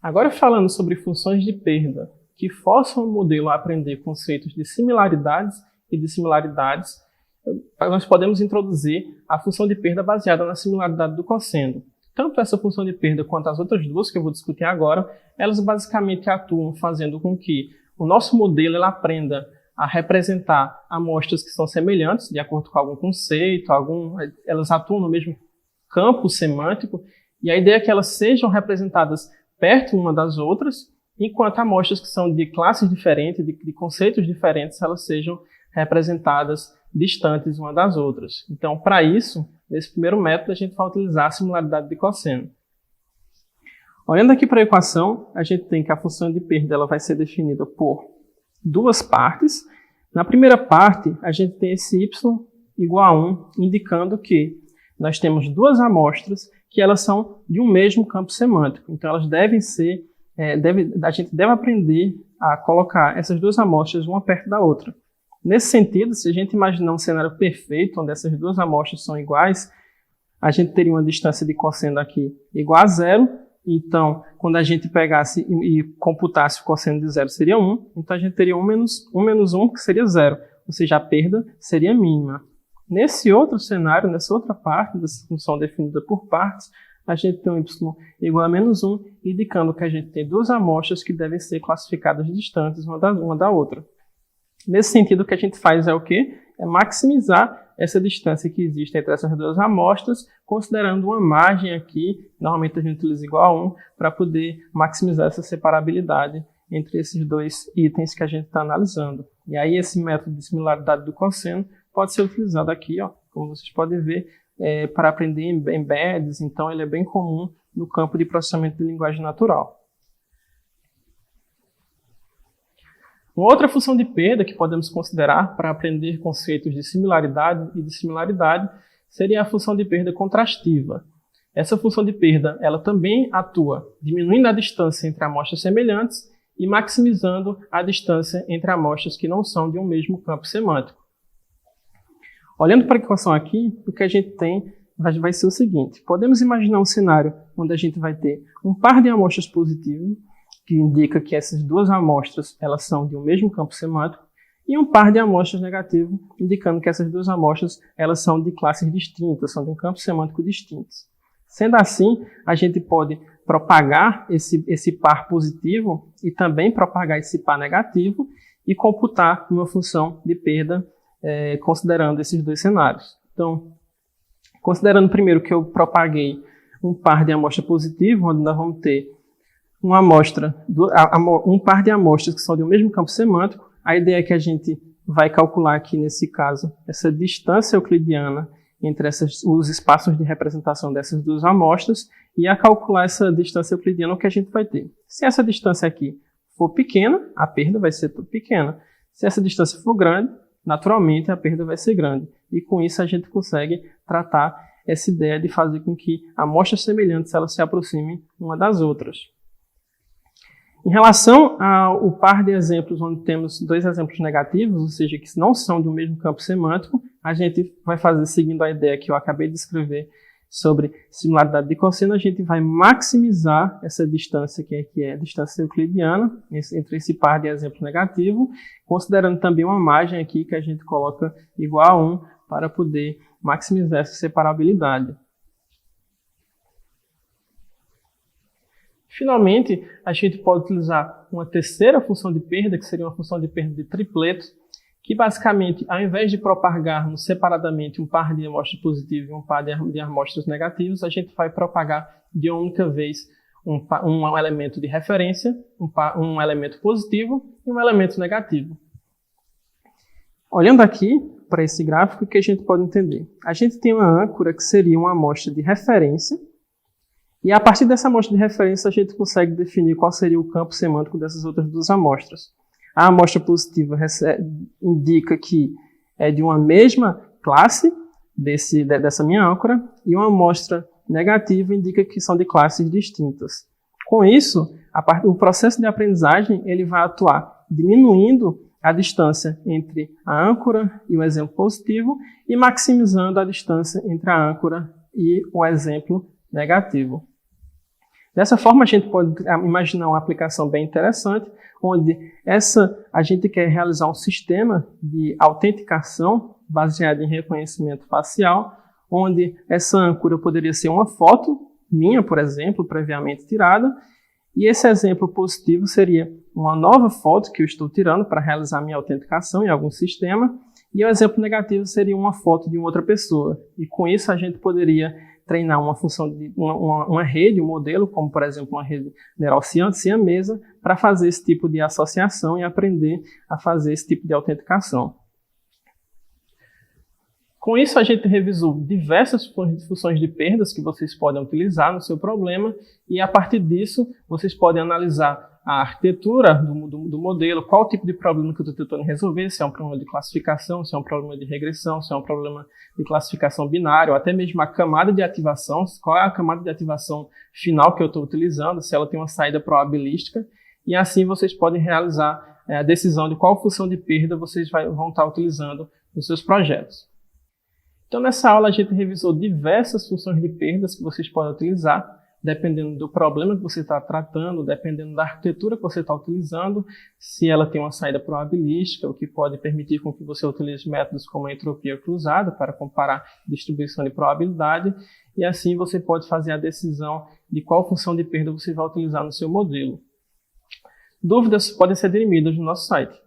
Agora falando sobre funções de perda que forçam o modelo a aprender conceitos de similaridades e dissimilaridades, nós podemos introduzir a função de perda baseada na similaridade do cosseno. Tanto essa função de perda quanto as outras duas que eu vou discutir agora, elas basicamente atuam fazendo com que o nosso modelo ele aprenda a representar amostras que são semelhantes, de acordo com algum conceito, elas atuam no mesmo campo semântico, e a ideia é que elas sejam representadas perto uma das outras, enquanto amostras que são de classes diferentes, de conceitos diferentes, elas sejam representadas distantes uma das outras. Então, para isso, nesse primeiro método, a gente vai utilizar a similaridade de cosseno. Olhando aqui para a equação, a gente tem que a função de perda ela vai ser definida por duas partes. Na primeira parte, a gente tem esse y igual a 1, indicando que nós temos duas amostras que elas são de um mesmo campo semântico. Então, elas devem ser, a gente deve aprender a colocar essas duas amostras uma perto da outra. Nesse sentido, se a gente imaginar um cenário perfeito, onde essas duas amostras são iguais, a gente teria uma distância de cosseno aqui igual a 0. Então, quando a gente pegasse e computasse o cosseno de 0 seria 1. Então, a gente teria 1 menos 1, que seria 0. Ou seja, a perda seria mínima. Nesse outro cenário, nessa outra parte dessa função definida por partes, a gente tem um y igual a menos 1, indicando que a gente tem duas amostras que devem ser classificadas distantes uma da outra. Nesse sentido, o que a gente faz é o quê? É maximizar essa distância que existe entre essas duas amostras, considerando uma margem aqui, normalmente a gente utiliza igual a 1, para poder maximizar essa separabilidade entre esses dois itens que a gente está analisando. E aí esse método de similaridade do cosseno pode ser utilizado aqui, ó, como vocês podem ver, para aprender embeddings, então ele é bem comum no campo de processamento de linguagem natural. Uma outra função de perda que podemos considerar para aprender conceitos de similaridade e dissimilaridade seria a função de perda contrastiva. Essa função de perda ela também atua diminuindo a distância entre amostras semelhantes e maximizando a distância entre amostras que não são de um mesmo campo semântico. Olhando para a equação aqui, o que a gente tem vai ser o seguinte. Podemos imaginar um cenário onde a gente vai ter um par de amostras positivas, que indica que essas duas amostras elas são de um mesmo campo semântico, e um par de amostras negativo, indicando que essas duas amostras elas são de classes distintas, são de um campo semântico distinto. Sendo assim, a gente pode propagar esse par positivo e também propagar esse par negativo e computar uma função de perda considerando esses dois cenários. Então, considerando primeiro que eu propaguei um par de amostra positivo, onde nós vamos ter um par de amostras que são do mesmo campo semântico, a ideia é que a gente vai calcular aqui, nesse caso, essa distância euclidiana entre os espaços de representação dessas duas amostras, e a calcular essa distância euclidiana, o que a gente vai ter. Se essa distância aqui for pequena, a perda vai ser pequena. Se essa distância for grande, naturalmente a perda vai ser grande. E com isso a gente consegue tratar essa ideia de fazer com que amostras semelhantes elas se aproximem uma das outras. Em relação ao par de exemplos onde temos dois exemplos negativos, ou seja, que não são do mesmo campo semântico, a gente vai fazer, seguindo a ideia que eu acabei de escrever sobre similaridade de cosseno, a gente vai maximizar essa distância que é a distância euclidiana entre esse par de exemplos negativos, considerando também uma margem aqui que a gente coloca igual a 1 para poder maximizar essa separabilidade. Finalmente, a gente pode utilizar uma terceira função de perda, que seria uma função de perda de tripleto, que basicamente, ao invés de propagarmos separadamente um par de amostras positivas e um par de amostras negativas, a gente vai propagar de uma única vez um elemento de referência, um elemento positivo e um elemento negativo. Olhando aqui para esse gráfico, o que a gente pode entender? A gente tem uma âncora que seria uma amostra de referência, e a partir dessa amostra de referência a gente consegue definir qual seria o campo semântico dessas outras duas amostras. A amostra positiva indica que é de uma mesma classe dessa minha âncora, e uma amostra negativa indica que são de classes distintas. Com isso, o processo de aprendizagem ele vai atuar diminuindo a distância entre a âncora e o exemplo positivo e maximizando a distância entre a âncora e o exemplo negativo. Dessa forma, a gente pode imaginar uma aplicação bem interessante, onde a gente quer realizar um sistema de autenticação baseado em reconhecimento facial, onde essa âncora poderia ser uma foto minha, por exemplo, previamente tirada, e esse exemplo positivo seria uma nova foto que eu estou tirando para realizar minha autenticação em algum sistema, e o exemplo negativo seria uma foto de uma outra pessoa. E com isso a gente poderia treinar uma função de uma rede, um modelo, como por exemplo uma rede neural siamesa, para fazer esse tipo de associação e aprender a fazer esse tipo de autenticação. Com isso, a gente revisou diversas funções de perdas que vocês podem utilizar no seu problema e, a partir disso, vocês podem analisar a arquitetura do modelo, qual tipo de problema que eu estou tentando resolver, se é um problema de classificação, se é um problema de regressão, se é um problema de classificação binária, ou até mesmo a camada de ativação, qual é a camada de ativação final que eu estou utilizando, se ela tem uma saída probabilística, e assim vocês podem realizar a decisão de qual função de perda vocês vão estar utilizando nos seus projetos. Então, nessa aula, a gente revisou diversas funções de perdas que vocês podem utilizar, dependendo do problema que você está tratando, dependendo da arquitetura que você está utilizando, se ela tem uma saída probabilística, o que pode permitir com que você utilize métodos como a entropia cruzada para comparar distribuição de probabilidade, e assim você pode fazer a decisão de qual função de perda você vai utilizar no seu modelo. Dúvidas podem ser dirimidas no nosso site.